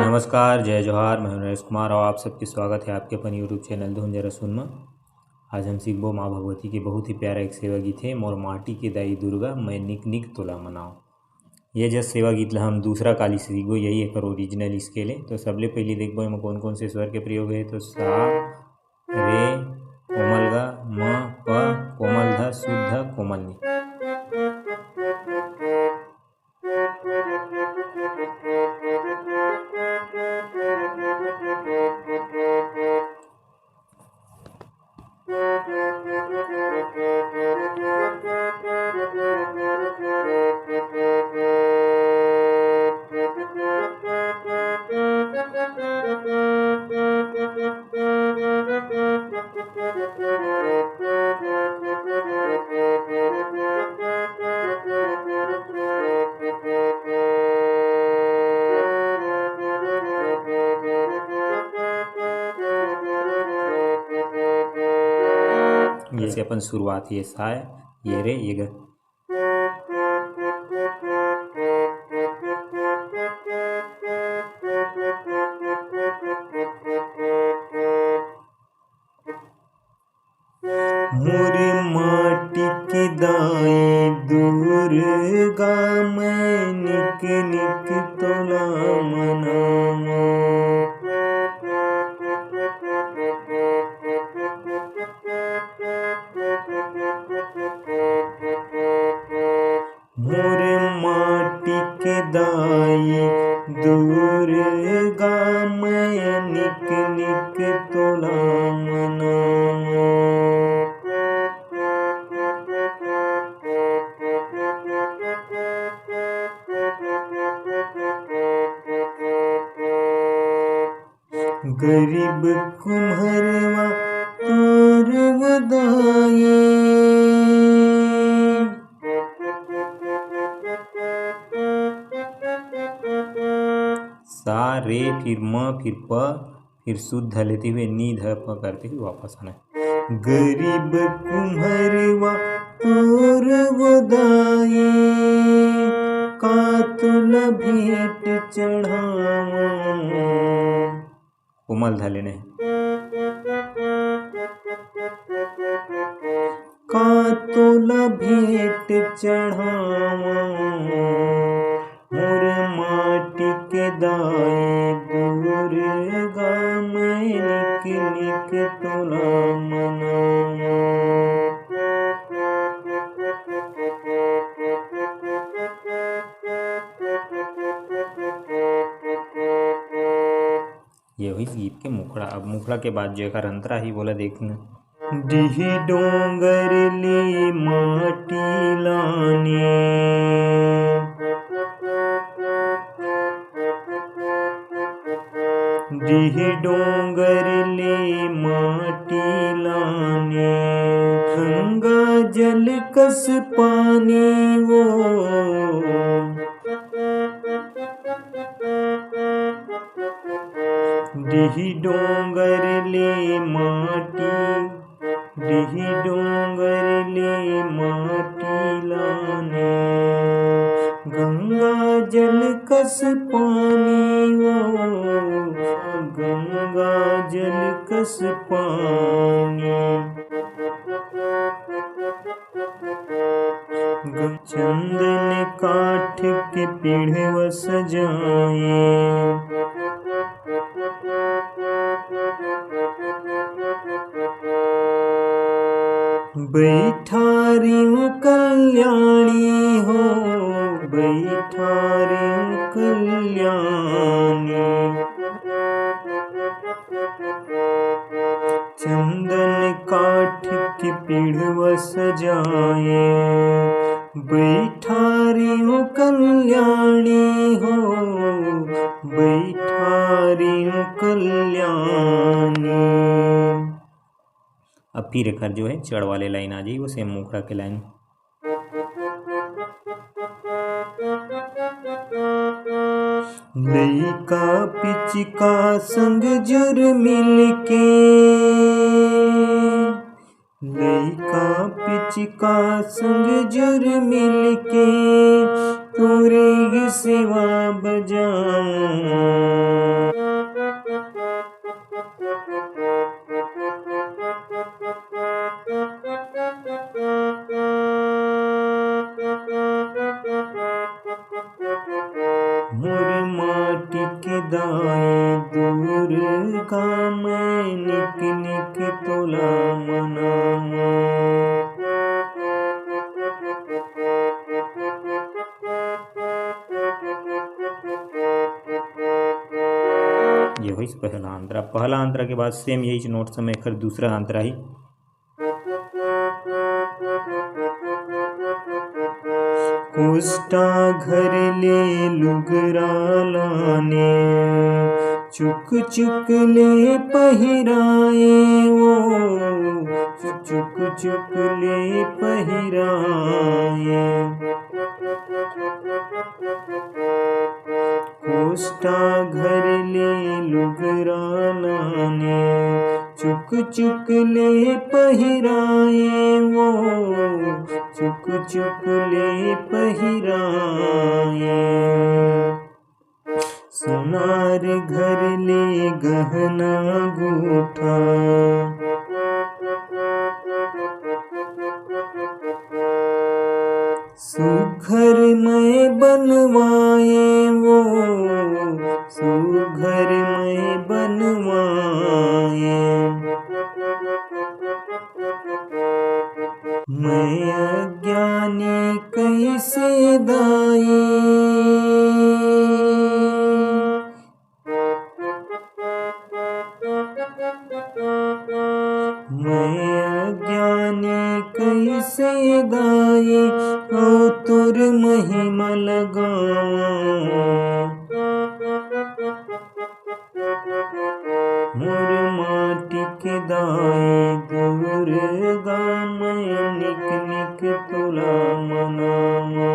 नमस्कार, जय जोहार। मैं नरेश कुमार और आप सबके स्वागत है आपके अपन यूट्यूब चैनल धुन जरा सुन में। आज हम सीखबो माँ भगवती के बहुत ही प्यारा एक सेवा गीत है, मोर माटी के दाई दुर्गा मैं निक निक तोला मनाओ। ये जस्ट सेवा गीत ला हम दूसरा काली से सीखबो, यही एक ओरिजिनल स्केल है। तो सबले पहले देखबो इसमें कौन कौन से स्वर के प्रयोग है। तो सा, रे, कोमल ग, म, प, कोमल ध, शुद्ध ध, कोमल नि। जैसे अपन शुरुआत ये सा है, ये रे, ये ग। मोरी माटी की दाई दुर्गा मैं निक निक तोला मनाओ। मोरे माटी के दाई दुर्गा मैं निक निक तोला मनाओ। गरीब कुम्हरवा तोर बदाए, सा रे फिर म फिर प फिर शुद्ध लेते हुए नी ध प करते हुए वापस आना। गरीब कुम्हरवा तोर बदाए का तुला भेंट चढ़ावा। कोमल ध लेने का तोला भेंट चढ़ावा। मोर माटी के दाई दुर्गा मैं निक निक तोला मनाओ। ये हुई गीत के मुखड़ा। अब मुखड़ा के बाद जो एक अंतरा ही बोला देखना। डिही डोंगर ले माटी लाने, डिही डोंगर ले माटी लाने। गंगा जल कस पानी वो, डिही डोंगर ले माटी, डिही डोंगर ले माटी लाने। गंगा जल कस पानी वो, गंगा जल कस पानी। चंदन काठ के पीढ़वा सजाए, बैठा रे कल्याणी हो, बैठा रे कल्याणी। चंदन काठ की पीढ़वा सजाए, बैठा रे कल्याणी हो, बैठा रे कल्याणी। अब फिर एक जो है चढ़ वाले लाइन आ जाइए, वो सेम मुखड़ा के लाइन। लइका पिचिका संग जुर मिलके, लइका पिचिका संग जुर मिलके तोरे सेवा बजाऊं। माटी के दाई दुर्गा मैं निक निक तोला मनावा। ये होइस पहला अंतरा। पहला अंतरा के बाद सेम यही नोट समय एकर दूसरा अंतरा ही। कोष्टा घर ले लुगरा लाने चुक चुक ले पहिराए वो चुक चुक ले पहिराए। कोष्टा घर ले लुगरा लाने चुक चुक ले पहिराए वो चुक चुक ले पहिराए। सोनार घर ले गहना गूठा सुघर में बनवाए वो सुघर में बनवाए। मैं अज्ञानी कैसे दाई मैं अज्ञानी कैसे दाई औ तुर महिमा लगावा। मोर माटी के दाई दुर्गा मैं निक निक तोला मनावा।